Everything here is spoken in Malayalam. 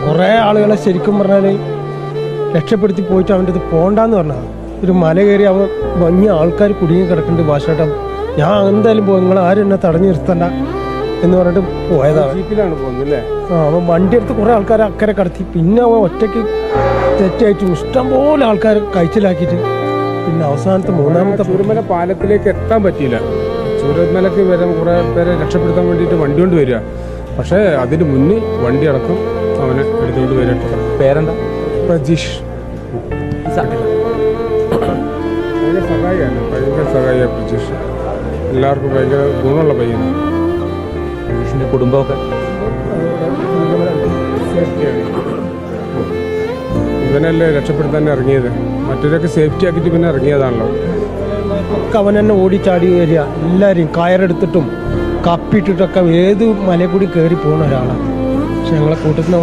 കുറേ ആളുകളെ ശരിക്കും പറഞ്ഞാൽ രക്ഷപ്പെടുത്തി പോയിട്ട് അവൻ്റെ അത് പോകണ്ടെന്ന് പറഞ്ഞാൽ ഒരു മല കയറി അവൻ വലിയ ആൾക്കാർ കുടുങ്ങി കിടക്കുന്നുണ്ട് ഭാഷേട്ടൻ. ഞാൻ എന്തായാലും പോകും, നിങ്ങൾ ആരും എന്നെ തടഞ്ഞു നിർത്തണ്ട എന്ന് പറഞ്ഞിട്ട് പോയതാണ്. ജീപ്പിലാണ് പോകുന്നല്ലേ? അവൻ വണ്ടി എടുത്ത് കുറേ ആൾക്കാരെ അക്കരെ കടത്തി. പിന്നെ അവൻ ഒറ്റയ്ക്ക് തെറ്റായിട്ടും ഇഷ്ടംപോലെ ആൾക്കാർ കഴിച്ചിലാക്കിയിട്ട് പിന്നെ അവസാനത്തെ മൂന്നാമത്തെ ചൂരൽമല പാലത്തിലേക്ക് എത്താൻ പറ്റിയില്ല. ചൂരൽമലക്ക് വരാൻ കുറേ പേരെ രക്ഷപ്പെടുത്താൻ വേണ്ടിയിട്ട് വണ്ടി കൊണ്ട് വരിക. പക്ഷേ അതിന് മുന്നിൽ വണ്ടി അടക്കം അവനെ എടുത്തുകൊണ്ട് വരട്ടെ. പേരെന്താ? പ്രജീഷ്. ഭയങ്കര സഹായിയാണ്, ഭയങ്കര സഹായിയാണ് പ്രജീഷ്. എല്ലാവർക്കും ഭയങ്കര ഗുണമുള്ള പയ്യനാണ്. പ്രജീഷിന്റെ കുടുംബമൊക്കെ ഇവനല്ലേ രക്ഷപ്പെടുത്താൻ ഇറങ്ങിയത്. മറ്റൊരൊക്കെ സേഫ്റ്റി ആക്കിയിട്ട് പിന്നെ ഇറങ്ങിയതാണല്ലോ. ഒക്കെ അവൻ തന്നെ ഓടിച്ചാടി വരിക. എല്ലാവരും കയറെടുത്തിട്ടും കപ്പിയിട്ടിട്ടൊക്കെ ഏത് മലയിൽ കൂടി കയറി പോകുന്ന ഒരാളാണ്. പക്ഷെ ഞങ്ങളെ കൂട്ടത്തിൽ